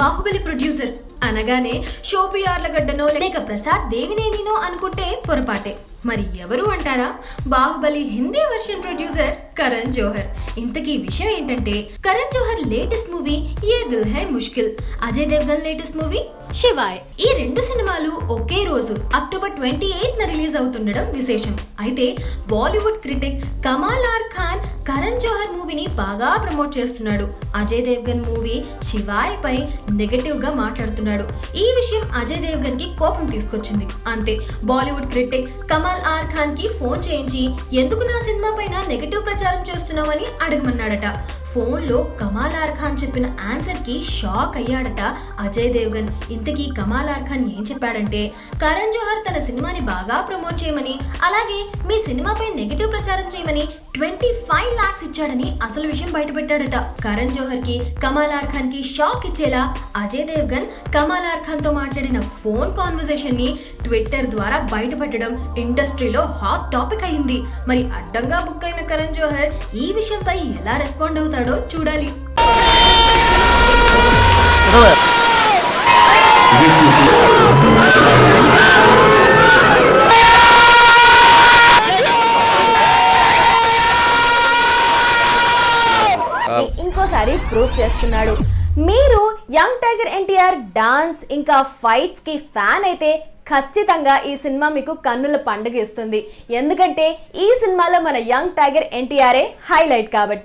Baahubali producer అనగానే షోపి యార్లగడ్డనో లేక ప్రసాద్ దేవినేనినో అనుకుంటే పొరపాటే. మరి ఎవరు అంటారా? Baahubali Hindi version producer Karan Johar. ఇంతకీ విషయం ఏంటంటే, Karan Johar latest movie Ae Dil Hai Mushkil, Ajay Devgn latest movie Shivaay, ఈ రెండు సినిమాలు ఒకే రోజు అక్టోబర్ 28న రిలీజ్ అవుతుండడం విశేషం. అయితే Bollywood critic Kamal are Khan Karan Johar మూవీని బాగా ప్రమోట్ చేస్తున్నాడు. అజయ్ దేవ్గన్ మూవీ శివాయ్ పై నెగటివ్ గా మాట్లాడుతున్నాడు. ఈ విషయం అజయ్ దేవ్గన్ కి కోపం తీసుకొచ్చింది. అంతే, Bollywood critic Kamal are Khan కి ఫోన్ చేయించి ఎందుకు నా సినిమా పైన నెగటివ్ ప్రచారం చేస్తున్నావని అడగమన్నాడట. ఫోన్ లో కమాల్ ఆర్ ఖాన్ చెప్పిన ఆన్సర్ కి షాక్ అయ్యాడట అజయ్ దేవ్గన్. ఇంతకీ కమాల్ ఆర్ ఖాన్ ఏం చెప్పాడంటే, కరణ్ జోహర్ తన సినిమాని బాగా ప్రమోట్ చేయమని, అలాగే మీ సినిమాపై నెగటివ్ ప్రచారం చేయమని 25 lakhs ఇచ్చాడని అసలు విషయం బయటపెట్టాడట. కరణ్ జోహర్ కి కమాల్ ఆర్ ఖాన్ కి షాక్ ఇచ్చేలా అజయ్ దేవ్గన్ కమాల్ ఆర్ ఖాన్ తో మాట్లాడిన ఫోన్ కాన్వర్సేషన్ ని ట్విట్టర్ ద్వారా బయటపెట్టడం ఇండస్ట్రీలో హాట్ టాపిక్ అయింది. మరి అడ్డంగా బుక్ అయిన కరణ్ జోహర్ ఈ విషయంపై ఎలా రెస్పాండ్ అవుతాడో చూడాలి. ఇంకోసారి ప్రూవ్ చేస్తున్నాడు. మీరు యంగ్ టైగర్ ఎన్టీఆర్ డాన్స్ ఇంకా ఫైట్స్ కి ఫ్యాన్ అయితే ఖచ్చితంగా ఈ సినిమా మీకు కన్నుల పండుగ ఇస్తుంది. ఎందుకంటే ఈ సినిమాలో మన యంగ్ టైగర్ ఎన్టీఆర్ఏ హైలైట్ కాబట్టి.